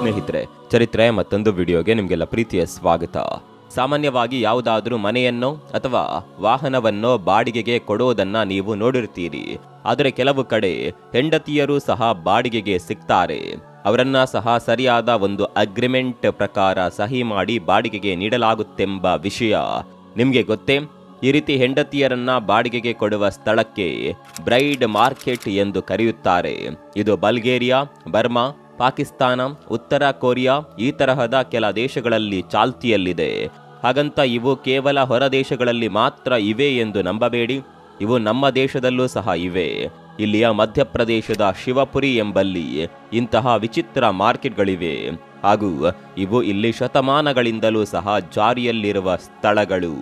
ಸ್ನೇಹಿತರೆ, ಚರಿತ್ರೆ ಮತ್ತೊಂದು ವಿಡಿಯೋಗೆ ನಿಮಗೆಲ್ಲ ಪ್ರೀತಿಯ ಸ್ವಾಗತ. ಸಾಮಾನ್ಯವಾಗಿ ಯಾವುದಾದ್ರೂ ಮನೆಯನ್ನೋ ಅಥವಾ ವಾಹನವನ್ನೋ ಬಾಡಿಗೆಗೆ ಕೊಡೋದನ್ನ ನೀವು ನೋಡಿರ್ತೀರಿ. ಆದರೆ ಕೆಲವು ಕಡೆ ಹೆಂಡತಿಯರು ಸಹ ಬಾಡಿಗೆಗೆ ಸಿಗ್ತಾರೆ. ಅವರನ್ನ ಸಹ ಸರಿಯಾದ ಒಂದು ಅಗ್ರಿಮೆಂಟ್ ಪ್ರಕಾರ ಸಹಿ ಮಾಡಿ ಬಾಡಿಗೆಗೆ ನೀಡಲಾಗುತ್ತೆಂಬ ವಿಷಯ ನಿಮಗೆ ಗೊತ್ತೇ? ಈ ರೀತಿ ಹೆಂಡತಿಯರನ್ನ ಬಾಡಿಗೆಗೆ ಕೊಡುವ ಸ್ಥಳಕ್ಕೆ ಬ್ರೈಡ್ ಮಾರ್ಕೆಟ್ ಎಂದು ಕರೆಯುತ್ತಾರೆ. ಇದು ಬಲ್ಗೇರಿಯಾ, ಬರ್ಮಾ, ಪಾಕಿಸ್ತಾನ, ಉತ್ತರ ಕೊರಿಯಾ ಈ ತರಹದ ಕೆಲ ದೇಶಗಳಲ್ಲಿ ಚಾಲ್ತಿಯಲ್ಲಿದೆ. ಹಾಗಂತ ಇವು ಕೇವಲ ಹೊರ ದೇಶಗಳಲ್ಲಿ ಮಾತ್ರ ಇವೆ ಎಂದು ನಂಬಬೇಡಿ. ಇವು ನಮ್ಮ ದೇಶದಲ್ಲೂ ಸಹ ಇವೆ. ಇಲ್ಲಿಯ ಮಧ್ಯಪ್ರದೇಶದ ಶಿವಪುರಿ ಎಂಬಲ್ಲಿ ಇಂತಹ ವಿಚಿತ್ರ ಮಾರ್ಕೆಟ್ಗಳಿವೆ. ಹಾಗೂ ಇವು ಇಲ್ಲಿ ಶತಮಾನಗಳಿಂದಲೂ ಸಹ ಜಾರಿಯಲ್ಲಿರುವ ಸ್ಥಳಗಳು.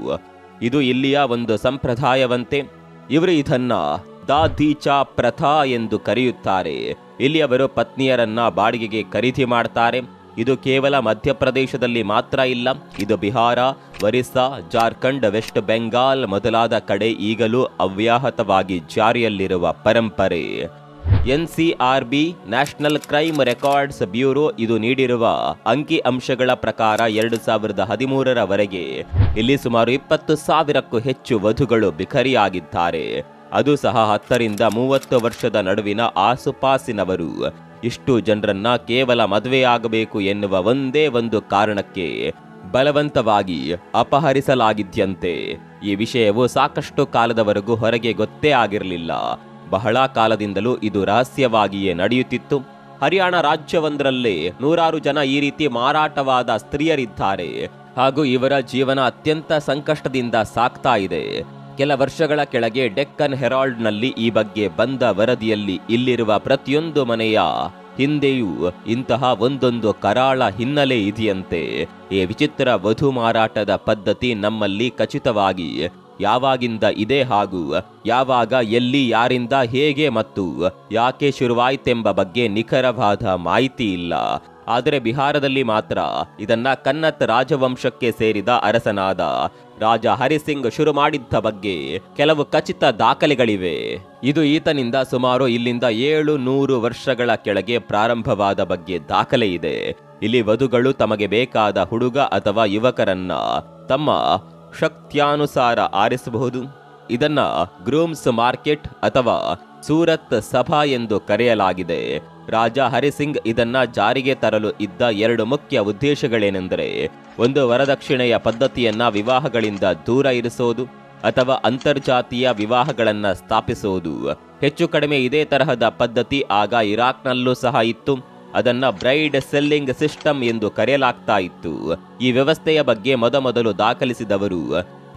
ಇದು ಇಲ್ಲಿಯ ಒಂದು ಸಂಪ್ರದಾಯವಂತೆ. ಇವರು ಇದನ್ನ ದಾದೀಚಾ ಪ್ರಥಾ ಎಂದು ಕರೆಯುತ್ತಾರೆ. ಇಲ್ಲಿ ಅವರು ಪತ್ನಿಯರನ್ನ ಬಾಡಿಗೆಗೆ ಖರೀದಿ ಮಾಡ್ತಾರೆ. ಇದು ಕೇವಲ ಮಧ್ಯಪ್ರದೇಶದಲ್ಲಿ ಮಾತ್ರ ಇಲ್ಲ, ಇದು ಬಿಹಾರ, ಒರಿಸ್ಸಾ, ಜಾರ್ಖಂಡ್, ವೆಸ್ಟ್ ಬೆಂಗಾಲ್ ಮೊದಲಾದ ಕಡೆ ಈಗಲೂ ಅವ್ಯಾಹತವಾಗಿ ಜಾರಿಯಲ್ಲಿರುವ ಪರಂಪರೆ. NCRB national crime records bureau ಇದು ನೀಡಿರುವ ಅಂಕಿ ಅಂಶಗಳ ಪ್ರಕಾರ 2013ರವರೆಗೆ ಇಲ್ಲಿ ಸುಮಾರು 20,000ಕ್ಕೂ ಹೆಚ್ಚು ವಧುಗಳು ಬಿಕರಿಯಾಗಿದ್ದಾರೆ. ಅದು ಸಹ 10 ರಿಂದ 30 ವರ್ಷದ ನಡುವಿನ ಆಸುಪಾಸಿನವರು. ಇಷ್ಟು ಜನರನ್ನ ಕೇವಲ ಮದುವೆಯಾಗಬೇಕು ಎನ್ನುವ ಒಂದೇ ಒಂದು ಕಾರಣಕ್ಕೆ ಬಲವಂತವಾಗಿ ಅಪಹರಿಸಲಾಗಿದ್ಯಂತೆ. ಈ ವಿಷಯವು ಸಾಕಷ್ಟು ಕಾಲದವರೆಗೂ ಹೊರಗೆ ಗೊತ್ತೇ ಆಗಿರಲಿಲ್ಲ. ಬಹಳ ಕಾಲದಿಂದಲೂ ಇದು ರಹಸ್ಯವಾಗಿಯೇ ನಡೆಯುತ್ತಿತ್ತು. ಹರಿಯಾಣ ರಾಜ್ಯವೊಂದರಲ್ಲೇ 100 ಜನ ಈ ರೀತಿ ಮಾರಾಟವಾದ ಸ್ತ್ರೀಯರಿದ್ದಾರೆ. ಹಾಗೂ ಇವರ ಜೀವನ ಅತ್ಯಂತ ಸಂಕಷ್ಟದಿಂದ ಸಾಗ್ತಾ ಇದೆ. ಕೆಲ ವರ್ಷಗಳ ಕೆಳಗೆ ಡೆಕ್ಕನ್ ಹೆರಾಲ್ಡ್ನಲ್ಲಿ ಈ ಬಗ್ಗೆ ಬಂದ ವರದಿಯಲ್ಲಿ ಇಲ್ಲಿರುವ ಪ್ರತಿಯೊಂದು ಮನೆಯ ಹಿಂದೆಯೂ ಇಂತಹ ಒಂದೊಂದು ಕರಾಳ ಹಿನ್ನೆಲೆ ಇದೆಯಂತೆ. ಈ ವಿಚಿತ್ರ ವಧು ಮಾರಾಟದ ಪದ್ಧತಿ ನಮ್ಮಲ್ಲಿ ಖಚಿತವಾಗಿ ಯಾವಾಗಿಂದ ಇದೆ ಹಾಗೂ ಯಾವಾಗ, ಎಲ್ಲಿ, ಯಾರಿಂದ, ಹೇಗೆ ಮತ್ತು ಯಾಕೆ ಶುರುವಾಯಿತೆಂಬ ಬಗ್ಗೆ ನಿಖರವಾದ ಮಾಹಿತಿ ಇಲ್ಲ. ಆದರೆ ಬಿಹಾರದಲ್ಲಿ ಮಾತ್ರ ಇದನ್ನ ಕನ್ನತ್ ರಾಜವಂಶಕ್ಕೆ ಸೇರಿದ ಅರಸನಾದ ರಾಜ ಹರಿಸಿಂಗ್ ಶುರು ಮಾಡಿದ್ದ ಬಗ್ಗೆ ಕೆಲವು ಖಚಿತ ದಾಖಲೆಗಳಿವೆ. ಇದು ಈತನಿಂದ ಸುಮಾರು ಇಲ್ಲಿಂದ 700 ವರ್ಷಗಳ ಕೆಳಗೆ ಪ್ರಾರಂಭವಾದ ಬಗ್ಗೆ ದಾಖಲೆ ಇದೆ. ಇಲ್ಲಿ ವಧುಗಳು ತಮಗೆ ಬೇಕಾದ ಹುಡುಗ ಅಥವಾ ಯುವಕರನ್ನ ತಮ್ಮ ಶಕ್ತ್ಯಾನುಸಾರ ಆರಿಸಬಹುದು. ಇದನ್ನ ಗ್ರೂಮ್ಸ್ ಮಾರ್ಕೆಟ್ ಅಥವಾ ಸೂರತ್ ಸಭಾ ಎಂದು ಕರೆಯಲಾಗಿದೆ. ರಾಜ ಹರಿಸಿಂಗ್ ಇದನ್ನ ಜಾರಿಗೆ ತರಲು ಇದ್ದ 2 ಮುಖ್ಯ ಉದ್ದೇಶಗಳೇನೆಂದರೆ, ಒಂದು ವರದಕ್ಷಿಣೆಯ ಪದ್ಧತಿಯನ್ನ ವಿವಾಹಗಳಿಂದ ದೂರ ಇರಿಸೋದು ಅಥವಾ ಅಂತರ್ಜಾತೀಯ ವಿವಾಹಗಳನ್ನ ಸ್ಥಾಪಿಸೋದು. ಹೆಚ್ಚು ಕಡಿಮೆ ಇದೇ ತರಹದ ಪದ್ಧತಿ ಆಗ ಇರಾಕ್ನಲ್ಲೂ ಸಹ ಇತ್ತು. ಅದನ್ನ ಬ್ರೈಡ್ ಸೆಲ್ಲಿಂಗ್ ಸಿಸ್ಟಮ್ ಎಂದು ಕರೆಯಲಾಗ್ತಾ ಇತ್ತು. ಈ ವ್ಯವಸ್ಥೆಯ ಬಗ್ಗೆ ಮೊದಮೊದಲು ದಾಖಲಿಸಿದವರು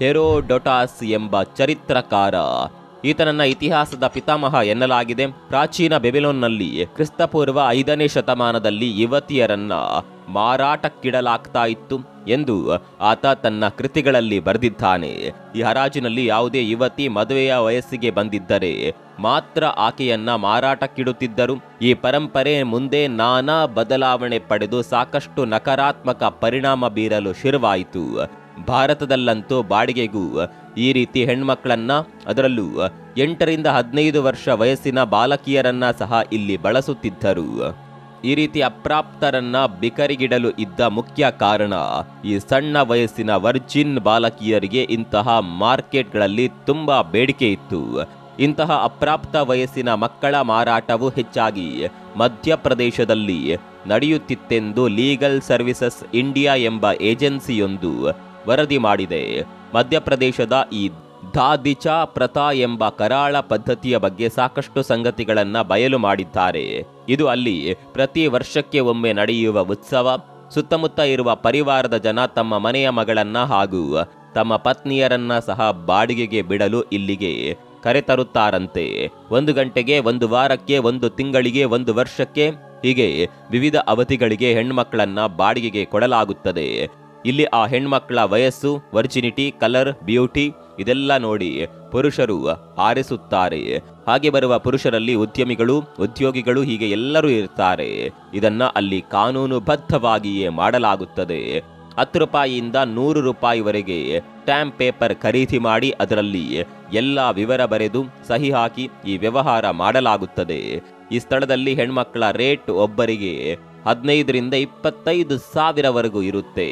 ಹೆರೋಡೊಟಸ್ ಎಂಬ ಚರಿತ್ರಕಾರ. ಈತನನ್ನ ಇತಿಹಾಸದ ಪಿತಾಮಹ ಎನ್ನಲಾಗಿದೆ. ಪ್ರಾಚೀನ ಬೆಬಿಲೋನ್ನಲ್ಲಿ ಕ್ರಿಸ್ತಪೂರ್ವ 5ನೇ ಶತಮಾನದಲ್ಲಿ ಯುವತಿಯರನ್ನ ಮಾರಾಟಕ್ಕಿಡಲಾಗ್ತಾ ಇತ್ತು ಎಂದು ಆತ ತನ್ನ ಕೃತಿಗಳಲ್ಲಿ ಬರೆದಿದ್ದಾನೆ. ಈ ಹರಾಜಿನಲ್ಲಿ ಯಾವುದೇ ಯುವತಿ ಮದುವೆಯ ವಯಸ್ಸಿಗೆ ಬಂದಿದ್ದರೆ ಮಾತ್ರ ಆಕೆಯನ್ನ ಮಾರಾಟಕ್ಕಿಡುತ್ತಿದ್ದರು. ಈ ಪರಂಪರೆ ಮುಂದೆ ನಾನಾ ಬದಲಾವಣೆ ಪಡೆದು ಸಾಕಷ್ಟು ನಕಾರಾತ್ಮಕ ಪರಿಣಾಮ ಬೀರಲು ಶುರುವಾಯಿತು. ಭಾರತದಲ್ಲಂತೂ ಬಾಡಿಗೆಗೂ ಈ ರೀತಿ ಹೆಣ್ಮಕ್ಳನ್ನ, ಅದರಲ್ಲೂ 8 ರಿಂದ 15 ವರ್ಷ ವಯಸ್ಸಿನ ಬಾಲಕಿಯರನ್ನ ಸಹ ಇಲ್ಲಿ ಬಳಸುತ್ತಿದ್ದರು. ಈ ರೀತಿ ಅಪ್ರಾಪ್ತರನ್ನ ಬಿಕರಿಗಿಡಲು ಇದ್ದ ಮುಖ್ಯ ಕಾರಣ, ಈ ಸಣ್ಣ ವಯಸ್ಸಿನ ವರ್ಜಿನ್ ಬಾಲಕಿಯರಿಗೆ ಇಂತಹ ಮಾರ್ಕೆಟ್ಗಳಲ್ಲಿ ತುಂಬಾ ಬೇಡಿಕೆ ಇತ್ತು. ಇಂತಹ ಅಪ್ರಾಪ್ತ ವಯಸ್ಸಿನ ಮಕ್ಕಳ ಮಾರಾಟವು ಹೆಚ್ಚಾಗಿ ಮಧ್ಯಪ್ರದೇಶದಲ್ಲಿ ನಡೆಯುತ್ತಿತ್ತೆಂದು ಲೀಗಲ್ ಸರ್ವಿಸಸ್ ಇಂಡಿಯಾ ಎಂಬ ಏಜೆನ್ಸಿಯೊಂದು ವರದಿ ಮಾಡಿದೆ. ಮಧ್ಯಪ್ರದೇಶದ ಈ ದಾದಿಚಾ ಪ್ರಥಾ ಎಂಬ ಕರಾಳ ಪದ್ಧತಿಯ ಬಗ್ಗೆ ಸಾಕಷ್ಟು ಸಂಗತಿಗಳನ್ನ ಬಯಲು ಮಾಡಿದ್ದಾರೆ. ಇದು ಅಲ್ಲಿ ಪ್ರತಿ ವರ್ಷಕ್ಕೆ ಒಮ್ಮೆ ನಡೆಯುವ ಉತ್ಸವ. ಸುತ್ತಮುತ್ತ ಇರುವ ಪರಿವಾರದ ಜನ ತಮ್ಮ ಮನೆಯ ಮಗಳನ್ನ ಹಾಗೂ ತಮ್ಮ ಪತ್ನಿಯರನ್ನ ಸಹ ಬಾಡಿಗೆಗೆ ಬಿಡಲು ಇಲ್ಲಿಗೆ ಕರೆತರುತ್ತಾರಂತೆ. 1 ಗಂಟೆಗೆ, 1 ವಾರಕ್ಕೆ, 1 ತಿಂಗಳಿಗೆ, 1 ವರ್ಷಕ್ಕೆ, ಹೀಗೆ ವಿವಿಧ ಅವಧಿಗಳಿಗೆ ಹೆಣ್ಮಕ್ಳನ್ನ ಬಾಡಿಗೆಗೆ ಕೊಡಲಾಗುತ್ತದೆ. ಇಲ್ಲಿ ಆ ಹೆಣ್ಮಕ್ಳ ವಯಸ್ಸು, ವರ್ಜಿನಿಟಿ, ಕಲರ್, ಬ್ಯೂಟಿ ಇದೆಲ್ಲ ನೋಡಿ ಪುರುಷರು ಆರಿಸುತ್ತಾರೆ. ಹಾಗೆ ಬರುವ ಪುರುಷರಲ್ಲಿ ಉದ್ಯಮಿಗಳು, ಉದ್ಯೋಗಿಗಳು ಹೀಗೆ ಎಲ್ಲರೂ ಇರ್ತಾರೆ. ಇದನ್ನ ಅಲ್ಲಿ ಕಾನೂನುಬದ್ಧವಾಗಿಯೇ ಮಾಡಲಾಗುತ್ತದೆ. 10 ರೂಪಾಯಿಯಿಂದ 100 ರೂಪಾಯಿವರೆಗೆ ಸ್ಟ್ಯಾಂಪ್ ಪೇಪರ್ ಖರೀದಿ ಮಾಡಿ ಅದರಲ್ಲಿ ಎಲ್ಲ ವಿವರ ಬರೆದು ಸಹಿ ಹಾಕಿ ಈ ವ್ಯವಹಾರ ಮಾಡಲಾಗುತ್ತದೆ. ಈ ಸ್ಥಳದಲ್ಲಿ ಹೆಣ್ಮಕ್ಕಳ ರೇಟ್ ಒಬ್ಬರಿಗೆ 15ರಿಂದ 25,000ವರೆಗೂ ಇರುತ್ತೆ.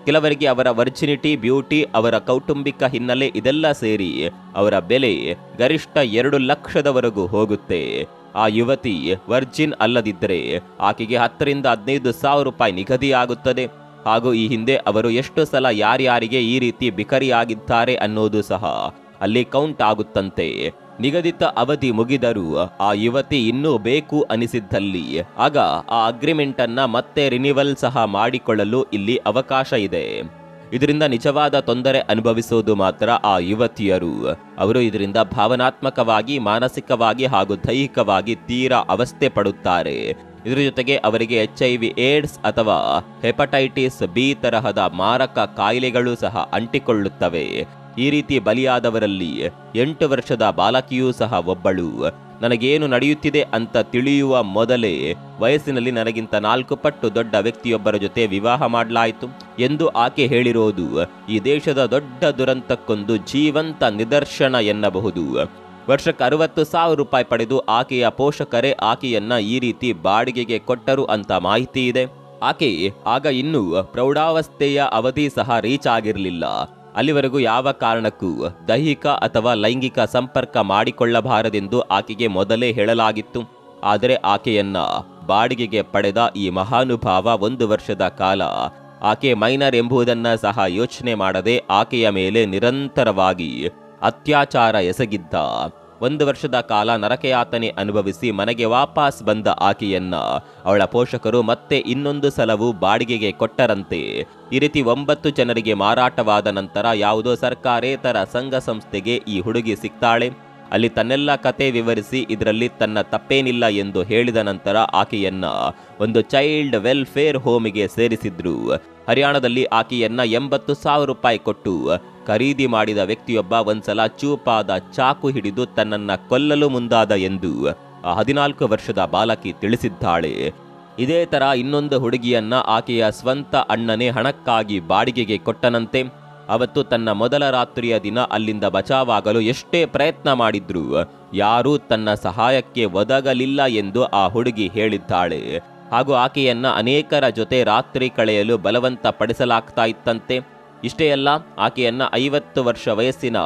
ಕೆಲವರಿಗೆ ಅವರ ವರ್ಜಿನಿಟಿ, ಬ್ಯೂಟಿ, ಅವರ ಕೌಟುಂಬಿಕ ಹಿನ್ನೆಲೆ ಇದೆಲ್ಲ ಸೇರಿ ಅವರ ಬೆಲೆ ಗರಿಷ್ಠ 2 ಲಕ್ಷದವರೆಗೂ ಹೋಗುತ್ತೆ. ಆ ಯುವತಿ ವರ್ಜಿನ್ ಅಲ್ಲದಿದ್ದರೆ ಆಕೆಗೆ 10ರಿಂದ 15,000 ರೂಪಾಯಿ ನಿಗದಿಯಾಗುತ್ತದೆ. ಹಾಗೂ ಈ ಹಿಂದೆ ಅವರು ಎಷ್ಟು ಸಲ ಯಾರ್ಯಾರಿಗೆ ಈ ರೀತಿ ಬಿಕರಿಯಾಗಿದ್ದಾರೆ ಅನ್ನೋದು ಸಹ ಅಲ್ಲಿ ಕೌಂಟ್ ಆಗುತ್ತಂತೆ. ನಿಗದಿತ ಅವಧಿ ಮುಗಿದರೂ ಆ ಯುವತಿ ಇನ್ನೂ ಬೇಕು ಅನಿಸಿದ್ದಲ್ಲಿ ಆಗ ಆ ಅಗ್ರಿಮೆಂಟ್ ಅನ್ನ ಮತ್ತೆ ರಿನಿವಲ್ ಸಹ ಮಾಡಿಕೊಳ್ಳಲು ಇಲ್ಲಿ ಅವಕಾಶ ಇದೆ. ಇದರಿಂದ ನಿಜವಾದ ತೊಂದರೆ ಅನುಭವಿಸೋದು ಮಾತ್ರ ಆ ಯುವತಿಯರು. ಅವರು ಇದರಿಂದ ಭಾವನಾತ್ಮಕವಾಗಿ, ಮಾನಸಿಕವಾಗಿ ಹಾಗೂ ದೈಹಿಕವಾಗಿ ತೀರಾ ಅವಸ್ಥೆ ಪಡುತ್ತಾರೆ. ಇದರ ಜೊತೆಗೆ ಅವರಿಗೆ HIV ಏಡ್ಸ್ ಅಥವಾ ಹೆಪಟೈಟಿಸ್ ಬಿ ತರಹದ ಮಾರಕ ಕಾಯಿಲೆಗಳು ಸಹ ಅಂಟಿಕೊಳ್ಳುತ್ತವೆ. ಈ ರೀತಿ ಬಲಿಯಾದವರಲ್ಲಿ 8 ವರ್ಷದ ಬಾಲಕಿಯೂ ಸಹ ಒಬ್ಬಳು. ನನಗೇನು ನಡೆಯುತ್ತಿದೆ ಅಂತ ತಿಳಿಯುವ ಮೊದಲೇ ವಯಸ್ಸಿನಲ್ಲಿ ನನಗಿಂತ 4 ಪಟ್ಟು ದೊಡ್ಡ ವ್ಯಕ್ತಿಯೊಬ್ಬರ ಜೊತೆ ವಿವಾಹ ಮಾಡಲಾಯಿತು ಎಂದು ಆಕೆ ಹೇಳಿರೋದು ಈ ದೇಶದ ದೊಡ್ಡ ದುರಂತಕ್ಕೊಂದು ಜೀವಂತ ನಿದರ್ಶನ ಎನ್ನಬಹುದು. ವರ್ಷಕ್ಕೆ 60,000 ರೂಪಾಯಿ ಪಡೆದು ಆಕೆಯ ಪೋಷಕರೇ ಆಕೆಯನ್ನ ಈ ರೀತಿ ಬಾಡಿಗೆಗೆ ಕೊಟ್ಟರು ಅಂತ ಮಾಹಿತಿ ಇದೆ. ಆಕೆ ಆಗ ಇನ್ನೂ ಪ್ರೌಢಾವಸ್ಥೆಯ ಅವಧಿ ಸಹ ರೀಚ್ ಆಗಿರಲಿಲ್ಲ. ಅಲ್ಲಿವರೆಗೂ ಯಾವ ಕಾರಣಕ್ಕೂ ದೈಹಿಕ ಅಥವಾ ಲೈಂಗಿಕ ಸಂಪರ್ಕ ಮಾಡಿಕೊಳ್ಳಬಾರದೆಂದು ಆಕೆಗೆ ಮೊದಲೇ ಹೇಳಲಾಗಿತ್ತು. ಆದರೆ ಆಕೆಯನ್ನ ಬಾಡಿಗೆಗೆ ಪಡೆದ ಈ ಮಹಾನುಭಾವ 1 ವರ್ಷದ ಕಾಲ ಆಕೆ ಮೈನರ್ ಎಂಬುದನ್ನ ಸಹ ಯೋಚನೆ ಮಾಡದೆ ಆಕೆಯ ಮೇಲೆ ನಿರಂತರವಾಗಿ ಅತ್ಯಾಚಾರ ಎಸಗಿದ್ದ. 1 ವರ್ಷದ ಕಾಲ ನರಕಯಾತನೆ ಅನುಭವಿಸಿ ಮನೆಗೆ ವಾಪಸ್ ಬಂದ ಆಕೆಯನ್ನ ಅವಳ ಪೋಷಕರು ಮತ್ತೆ ಇನ್ನೊಂದು ಸಲವೂ ಬಾಡಿಗೆಗೆ ಕೊಟ್ಟರಂತೆ. ಈ ರೀತಿ 9 ಜನರಿಗೆ ಮಾರಾಟವಾದ ನಂತರ ಯಾವುದೋ ಸರ್ಕಾರೇತರ ಸಂಘ ಸಂಸ್ಥೆಗೆ ಈ ಹುಡುಗಿ ಸಿಗ್ತಾಳೆ. ಅಲ್ಲಿ ತನ್ನೆಲ್ಲ ಕತೆ ವಿವರಿಸಿ ಇದರಲ್ಲಿ ತನ್ನ ತಪ್ಪೇನಿಲ್ಲ ಎಂದು ಹೇಳಿದ ನಂತರ ಆಕೆಯನ್ನ ಒಂದು ಚೈಲ್ಡ್ ವೆಲ್ಫೇರ್ ಹೋಮಿಗೆ ಸೇರಿಸಿದ್ರು. ಹರಿಯಾಣದಲ್ಲಿ ಆಕೆಯನ್ನ 80,000 ರೂಪಾಯಿ ಕೊಟ್ಟು ಖರೀದಿ ಮಾಡಿದ ವ್ಯಕ್ತಿಯೊಬ್ಬ ಒಂದ್ಸಲ ಚೂಪಾದ ಚಾಕು ಹಿಡಿದು ತನ್ನನ್ನ ಕೊಲ್ಲಲು ಮುಂದಾದ ಎಂದು 14 ವರ್ಷದ ಬಾಲಕಿ ತಿಳಿಸಿದ್ದಾಳೆ. ಇದೇ ತರ ಇನ್ನೊಂದು ಹುಡುಗಿಯನ್ನ ಆಕೆಯ ಸ್ವಂತ ಅಣ್ಣನೇ ಹಣಕ್ಕಾಗಿ ಬಾಡಿಗೆಗೆ ಕೊಟ್ಟನಂತೆ. ಅವತ್ತು ತನ್ನ ಮೊದಲ ರಾತ್ರಿಯ ದಿನ ಅಲ್ಲಿಂದ ಬಚಾವಾಗಲು ಎಷ್ಟೇ ಪ್ರಯತ್ನ ಮಾಡಿದ್ರು ಯಾರೂ ತನ್ನ ಸಹಾಯಕ್ಕೆ ಒದಗಲಿಲ್ಲ ಎಂದು ಆ ಹುಡುಗಿ ಹೇಳಿದ್ದಾಳೆ. ಹಾಗೂ ಆಕೆಯನ್ನ ಅನೇಕರ ಜೊತೆ ರಾತ್ರಿ ಕಳೆಯಲು ಬಲವಂತ ಪಡಿಸಲಾಗ್ತಾ ಇತ್ತಂತೆ. ಇಷ್ಟೇ ಅಲ್ಲ, ಆಕೆಯನ್ನ 50 ವರ್ಷ ವಯಸ್ಸಿನ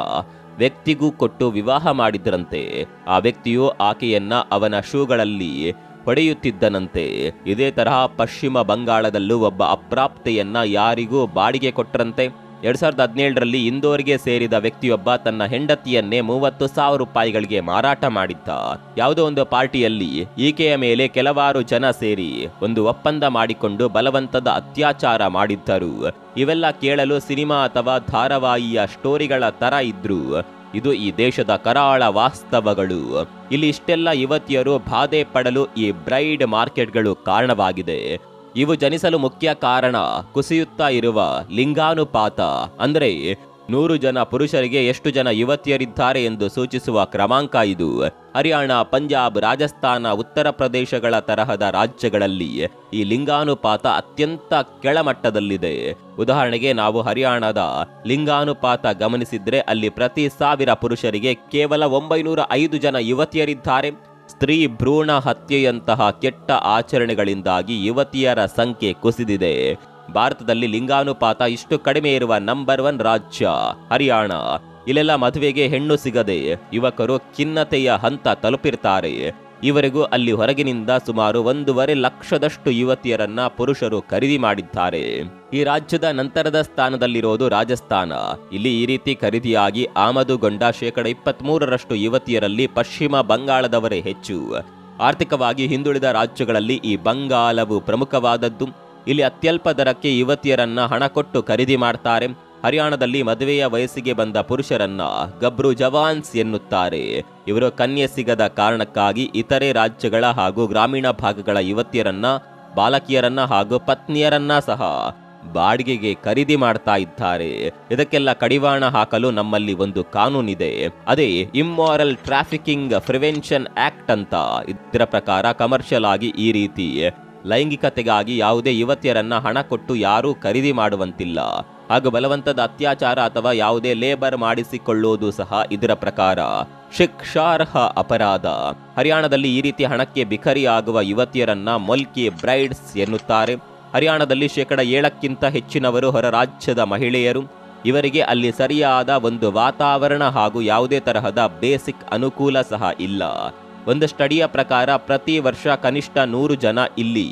ವ್ಯಕ್ತಿಗೂ ಕೊಟ್ಟು ವಿವಾಹ ಮಾಡಿದ್ರಂತೆ. ಆ ವ್ಯಕ್ತಿಯು ಆಕೆಯನ್ನ ಅವನ ಶೂಗಳಲ್ಲಿ ಹೊಡೆಯುತ್ತಿದ್ದನಂತೆ. ಇದೇ ತರಹ ಪಶ್ಚಿಮ ಬಂಗಾಳದಲ್ಲೂ ಒಬ್ಬ ಅಪ್ರಾಪ್ತೆಯನ್ನ ಯಾರಿಗೂ ಬಾಡಿಗೆ ಕೊಟ್ಟರಂತೆ. 2017ರಲ್ಲಿ ಇಂದೋರ್ಗೆ ಸೇರಿದ ವ್ಯಕ್ತಿಯೊಬ್ಬ ತನ್ನ ಹೆಂಡತಿಯನ್ನೇ 30,000 ರೂಪಾಯಿಗಳಿಗೆ ಮಾರಾಟ ಮಾಡಿದ್ದ. ಯಾವುದೋ ಒಂದು ಪಾರ್ಟಿಯಲ್ಲಿ ಈಕೆಯ ಮೇಲೆ ಕೆಲವಾರು ಜನ ಸೇರಿ ಒಂದು ಒಪ್ಪಂದ ಮಾಡಿಕೊಂಡು ಬಲವಂತದ ಅತ್ಯಾಚಾರ ಮಾಡಿದ್ದರು. ಇವೆಲ್ಲ ಕೇಳಲು ಸಿನಿಮಾ ಅಥವಾ ಧಾರಾವಾಹಿಯ ಸ್ಟೋರಿಗಳ ತರ ಇದ್ರು. ಇದು ಈ ದೇಶದ ಕರಾಳ ವಾಸ್ತವಗಳು. ಇಲ್ಲಿ ಇಷ್ಟೆಲ್ಲ ಯುವತಿಯರು ಬಾಧೆ ಪಡಲು ಈ ಬ್ರೈಡ್ ಮಾರ್ಕೆಟ್ಗಳು ಕಾರಣವಾಗಿದೆ. ಇವು ಜನಿಸಲು ಮುಖ್ಯ ಕಾರಣ ಕುಸಿಯುತ್ತಾ ಇರುವ ಲಿಂಗಾನುಪಾತ. ಅಂದರೆ 100 ಜನ ಪುರುಷರಿಗೆ ಎಷ್ಟು ಜನ ಯುವತಿಯರಿದ್ದಾರೆ ಎಂದು ಸೂಚಿಸುವ ಕ್ರಮಾಂಕ ಇದು. ಹರಿಯಾಣ, ಪಂಜಾಬ್, ರಾಜಸ್ಥಾನ, ಉತ್ತರ ಪ್ರದೇಶಗಳ ತರಹದ ರಾಜ್ಯಗಳಲ್ಲಿ ಈ ಲಿಂಗಾನುಪಾತ ಅತ್ಯಂತ ಕೆಳಮಟ್ಟದಲ್ಲಿದೆ. ಉದಾಹರಣೆಗೆ ನಾವು ಹರಿಯಾಣದ ಲಿಂಗಾನುಪಾತ ಗಮನಿಸಿದ್ರೆ ಅಲ್ಲಿ ಪ್ರತಿ 1000 ಪುರುಷರಿಗೆ ಕೇವಲ 905 ಜನ ಯುವತಿಯರಿದ್ದಾರೆ. ಸ್ತ್ರೀ ಭ್ರೂಣ ಹತ್ಯೆಯಂತಹ ಕೆಟ್ಟ ಆಚರಣೆಗಳಿಂದಾಗಿ ಯುವತಿಯರ ಸಂಖ್ಯೆ ಕುಸಿದಿದೆ. ಭಾರತದಲ್ಲಿ ಲಿಂಗಾನುಪಾತ ಇಷ್ಟು ಕಡಿಮೆ ಇರುವ ನಂಬರ್ 1 ರಾಜ್ಯ ಹರಿಯಾಣ. ಇಲ್ಲೆಲ್ಲ ಮದುವೆಗೆ ಹೆಣ್ಣು ಸಿಗದೆ ಯುವಕರು ಖಿನ್ನತೆಯ ಹಂತ ತಲುಪಿರ್ತಾರೆ. ಈವರೆಗೂ ಅಲ್ಲಿ ಹೊರಗಿನಿಂದ ಸುಮಾರು 1.5 ಲಕ್ಷದಷ್ಟು ಯುವತಿಯರನ್ನ ಪುರುಷರು ಖರೀದಿ ಮಾಡಿದ್ದಾರೆ. ಈ ರಾಜ್ಯದ ನಂತರದ ಸ್ಥಾನದಲ್ಲಿರೋದು ರಾಜಸ್ಥಾನ. ಇಲ್ಲಿ ಈ ರೀತಿ ಖರೀದಿಯಾಗಿ ಆಮದುಗೊಂಡ 23% ಯುವತಿಯರಲ್ಲಿ ಪಶ್ಚಿಮ ಬಂಗಾಳದವರೇ ಹೆಚ್ಚು. ಆರ್ಥಿಕವಾಗಿ ಹಿಂದುಳಿದ ರಾಜ್ಯಗಳಲ್ಲಿ ಈ ಬಂಗಾಲವು ಪ್ರಮುಖವಾದದ್ದು. ಇಲ್ಲಿ ಅತ್ಯಲ್ಪ ದರಕ್ಕೆ ಯುವತಿಯರನ್ನ ಹಣ ಕೊಟ್ಟು ಖರೀದಿ ಮಾಡ್ತಾರೆ. ಹರಿಯಾಣದಲ್ಲಿ ಮದುವೆಯ ವಯಸ್ಸಿಗೆ ಬಂದ ಪುರುಷರನ್ನ ಗಬ್ರು ಜವಾನ್ಸ್ ಎನ್ನುತ್ತಾರೆ. ಇವರು ಕನ್ಯೆ ಸಿಗದ ಕಾರಣಕ್ಕಾಗಿ ಇತರೆ ರಾಜ್ಯಗಳ ಹಾಗೂ ಗ್ರಾಮೀಣ ಭಾಗಗಳ ಯುವತಿಯರನ್ನ, ಬಾಲಕಿಯರನ್ನ ಹಾಗೂ ಪತ್ನಿಯರನ್ನ ಸಹ ಬಾಡಿಗೆಗೆ ಖರೀದಿ ಮಾಡ್ತಾ ಇದ್ದಾರೆ. ಇದಕ್ಕೆಲ್ಲ ಕಡಿವಾಣ ಹಾಕಲು ನಮ್ಮಲ್ಲಿ ಒಂದು ಕಾನೂನಿದೆ. ಅದೇ ಇಮ್ಮಾರಲ್ ಟ್ರಾಫಿಕಿಂಗ್ ಪ್ರಿವೆನ್ಷನ್ ಆಕ್ಟ್ ಅಂತ. ಇದರ ಪ್ರಕಾರ ಕಮರ್ಷಿಯಲ್ ಆಗಿ ಈ ರೀತಿ ಲೈಂಗಿಕತೆಗಾಗಿ ಯಾವುದೇ ಯುವತಿಯರನ್ನ ಹಣ ಕೊಟ್ಟು ಯಾರೂ ಖರೀದಿ ಮಾಡುವಂತಿಲ್ಲ. ಹಾಗೂ ಬಲವಂತದ ಅತ್ಯಾಚಾರ ಅಥವಾ ಯಾವುದೇ ಲೇಬರ್ ಮಾಡಿಸಿಕೊಳ್ಳುವುದು ಸಹ ಇದರ ಪ್ರಕಾರ ಶಿಕ್ಷಾರ್ಹ ಅಪರಾಧ. ಹರಿಯಾಣದಲ್ಲಿ ಈ ರೀತಿ ಹಣಕ್ಕೆ ಬಿಕರಿಯಾಗುವ ಯುವತಿಯರನ್ನ ಮೊಲ್ಕಿ ಬ್ರೈಡ್ಸ್ ಎನ್ನುತ್ತಾರೆ. ಹರಿಯಾಣದಲ್ಲಿ 7% ಹೆಚ್ಚಿನವರು ಹೊರ ರಾಜ್ಯದ ಮಹಿಳೆಯರು. ಇವರಿಗೆ ಅಲ್ಲಿ ಸರಿಯಾದ ಒಂದು ವಾತಾವರಣ ಹಾಗೂ ಯಾವುದೇ ತರಹದ ಬೇಸಿಕ್ ಅನುಕೂಲ ಸಹ ಇಲ್ಲ. ಒಂದು ಸ್ಟಡಿಯ ಪ್ರಕಾರ ಪ್ರತಿ ವರ್ಷ ಕನಿಷ್ಠ 100 ಜನ ಇಲ್ಲಿ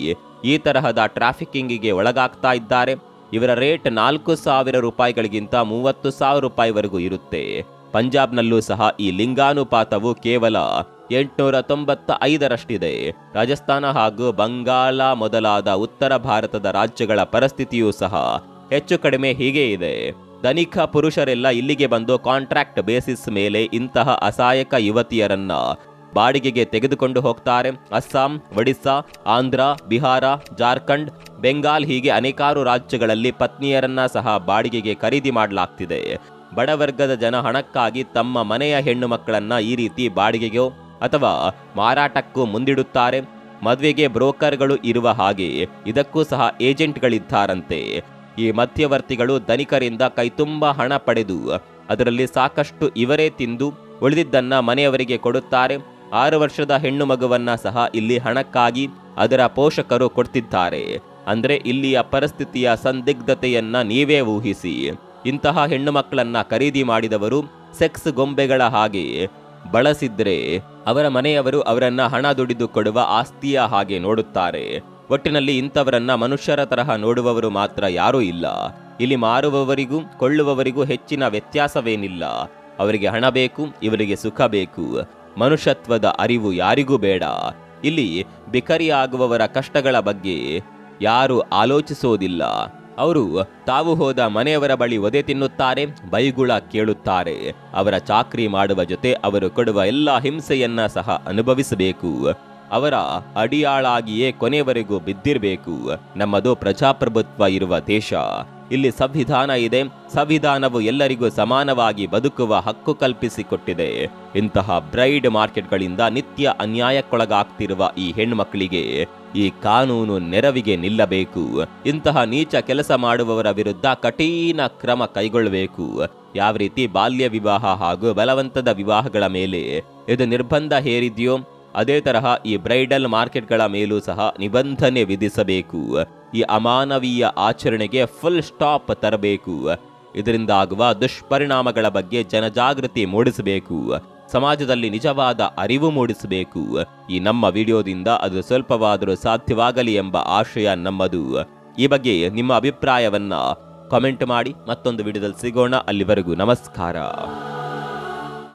ಈ ತರಹದ ಟ್ರಾಫಿಕಿಂಗಿಗೆ ಒಳಗಾಗ್ತಾ ಇದ್ದಾರೆ. ಇವರ ರೇಟ್ 4,000 ರೂಪಾಯಿಗಳಿಗಿಂತ 30,000 ರೂಪಾಯಿವರೆಗೂ ಇರುತ್ತೆ. ಪಂಜಾಬ್ನಲ್ಲೂ ಸಹ ಈ ಲಿಂಗಾನುಪಾತವು ಕೇವಲ 895ರಷ್ಟಿದೆ. ರಾಜಸ್ಥಾನ ಹಾಗೂ ಬಂಗಾಳ ಮೊದಲಾದ ಉತ್ತರ ಭಾರತದ ರಾಜ್ಯಗಳ ಪರಿಸ್ಥಿತಿಯೂ ಸಹ ಹೆಚ್ಚು ಕಡಿಮೆ ಹೀಗೆ ಇದೆ. ಧನಿಕ ಪುರುಷರೆಲ್ಲ ಇಲ್ಲಿಗೆ ಬಂದು ಕಾಂಟ್ರಾಕ್ಟ್ ಬೇಸಿಸ್ ಮೇಲೆ ಇಂತಹ ಅಸಹಾಯಕ ಯುವತಿಯರನ್ನ ಬಾಡಿಗೆಗೆ ತೆಗೆದುಕೊಂಡು ಹೋಗ್ತಾರೆ. ಅಸ್ಸಾಂ, ಒಡಿಸ್ಸಾ, ಆಂಧ್ರ, ಬಿಹಾರ, ಜಾರ್ಖಂಡ್, ಬೆಂಗಾಲ್ ಹೀಗೆ ಅನೇಕಾರು ರಾಜ್ಯಗಳಲ್ಲಿ ಪತ್ನಿಯರನ್ನ ಸಹ ಬಾಡಿಗೆಗೆ ಖರೀದಿ ಮಾಡಲಾಗ್ತಿದೆ. ಬಡವರ್ಗದ ಜನ ಹಣಕ್ಕಾಗಿ ತಮ್ಮ ಮನೆಯ ಹೆಣ್ಣು ಮಕ್ಕಳನ್ನ ಈ ರೀತಿ ಬಾಡಿಗೆಗೋ ಅಥವಾ ಮಾರಾಟಕ್ಕೂ ಮುಂದಿಡುತ್ತಾರೆ. ಮದುವೆಗೆ ಬ್ರೋಕರ್ಗಳು ಇರುವ ಹಾಗೆ ಇದಕ್ಕೂ ಸಹ ಏಜೆಂಟ್ಗಳಿದ್ದಾರಂತೆ. ಈ ಮಧ್ಯವರ್ತಿಗಳು ಧನಿಕರಿಂದ ಕೈತುಂಬ ಹಣ ಪಡೆದು ಅದರಲ್ಲಿ ಸಾಕಷ್ಟು ಇವರೇ ತಿಂದು ಉಳಿದಿದ್ದನ್ನ ಮನೆಯವರಿಗೆ ಕೊಡುತ್ತಾರೆ. 6 ವರ್ಷದ ಹೆಣ್ಣು ಮಗುವನ್ನ ಸಹ ಇಲ್ಲಿ ಹಣಕ್ಕಾಗಿ ಅದರ ಪೋಷಕರು ಕೊಡ್ತಿದ್ದಾರೆ. ಅಂದ್ರೆ ಇಲ್ಲಿಯ ಪರಿಸ್ಥಿತಿಯ ಸಂದಿಗ್ಧತೆಯನ್ನ ನೀವೇ ಊಹಿಸಿ. ಇಂತಹ ಹೆಣ್ಣು ಮಕ್ಕಳನ್ನ ಖರೀದಿ ಮಾಡಿದವರು ಸೆಕ್ಸ್ ಗೊಂಬೆಗಳ ಹಾಗೆ ಬಳಸಿದ್ರೆ ಅವರ ಮನೆಯವರು ಅವರನ್ನ ಹಣ ದುಡಿದು ಕೊಡುವ ಆಸ್ತಿಯ ಹಾಗೆ ನೋಡುತ್ತಾರೆ. ಒಟ್ಟಿನಲ್ಲಿ ಇಂಥವರನ್ನ ಮನುಷ್ಯರ ತರಹ ನೋಡುವವರು ಮಾತ್ರ ಯಾರೂ ಇಲ್ಲ. ಇಲ್ಲಿ ಮಾರುವವರಿಗೂ ಕೊಳ್ಳುವವರಿಗೂ ಹೆಚ್ಚಿನ ವ್ಯತ್ಯಾಸವೇನಿಲ್ಲ. ಅವರಿಗೆ ಹಣ ಬೇಕು, ಇವರಿಗೆ ಸುಖ ಬೇಕು. ಮನುಷ್ಯತ್ವದ ಅರಿವು ಯಾರಿಗೂ ಬೇಡ. ಇಲ್ಲಿ ಬಿಕರಿಯಾಗುವವರ ಕಷ್ಟಗಳ ಬಗ್ಗೆ ಯಾರು ಆಲೋಚಿಸೋದಿಲ್ಲ. ಅವರು ತಾವು ಹೋದ ಮನೆಯವರ ಬಳಿ ಒದೆ ತಿನ್ನುತ್ತಾರೆ, ಬೈಗುಳ ಕೇಳುತ್ತಾರೆ. ಅವರ ಚಾಕ್ರಿ ಮಾಡುವ ಜೊತೆ ಅವರು ಕೊಡುವ ಎಲ್ಲ ಹಿಂಸೆಯನ್ನ ಸಹ ಅನುಭವಿಸಬೇಕು. ಅವರ ಅಡಿಯಾಳಾಗಿಯೇ ಕೊನೆಯವರೆಗೂ ಬಿದ್ದಿರಬೇಕು. ನಮ್ಮದು ಪ್ರಜಾಪ್ರಭುತ್ವ ಇರುವ ದೇಶ. ಇಲ್ಲಿ ಸಂವಿಧಾನ ಇದೆ. ಸಂವಿಧಾನವು ಎಲ್ಲರಿಗೂ ಸಮಾನವಾಗಿ ಬದುಕುವ ಹಕ್ಕು ಕಲ್ಪಿಸಿಕೊಟ್ಟಿದೆ. ಇಂತಹ ಬ್ರೈಡ್ ಮಾರ್ಕೆಟ್ಗಳಿಂದ ನಿತ್ಯ ಅನ್ಯಾಯಕ್ಕೊಳಗಾಗ್ತಿರುವ ಈ ಹೆಣ್ಮಕ್ಕಳಿಗೆ ಈ ಕಾನೂನು ನೆರವಿಗೆ ನಿಲ್ಲಬೇಕು. ಇಂತಹ ನೀಚ ಕೆಲಸ ಮಾಡುವವರ ವಿರುದ್ಧ ಕಠಿಣ ಕ್ರಮ ಕೈಗೊಳ್ಳಬೇಕು. ಯಾವ ರೀತಿ ಬಾಲ್ಯ ವಿವಾಹ ಹಾಗೂ ಬಲವಂತದ ವಿವಾಹಗಳ ಮೇಲೆ ಇದು ನಿರ್ಬಂಧ ಹೇರಿದೆಯೋ ಅದೇ ತರಹ ಈ ಬ್ರೈಡಲ್ ಮಾರ್ಕೆಟ್ಗಳ ಮೇಲೂ ಸಹ ನಿಬಂಧನೆ ವಿಧಿಸಬೇಕು. ಈ ಅಮಾನವೀಯ ಆಚರಣೆಗೆ ಫುಲ್ ಸ್ಟಾಪ್ ತರಬೇಕು. ಇದರಿಂದ ಆಗುವ ದುಷ್ಪರಿಣಾಮಗಳ ಬಗ್ಗೆ ಜನಜಾಗೃತಿ ಮೂಡಿಸಬೇಕು. ಸಮಾಜದಲ್ಲಿ ನಿಜವಾದ ಅರಿವು ಮೂಡಿಸಬೇಕು. ಈ ನಮ್ಮ ವಿಡಿಯೋದಿಂದ ಅದು ಸ್ವಲ್ಪವಾದರೂ ಸಾಧ್ಯವಾಗಲಿ ಎಂಬ ಆಶಯ ನಮ್ಮದು. ಈ ಬಗ್ಗೆ ನಿಮ್ಮ ಅಭಿಪ್ರಾಯವನ್ನ ಕಾಮೆಂಟ್ ಮಾಡಿ. ಮತ್ತೊಂದು ವಿಡಿಯೋದಲ್ಲಿ ಸಿಗೋಣ. ಅಲ್ಲಿವರೆಗೂ ನಮಸ್ಕಾರ.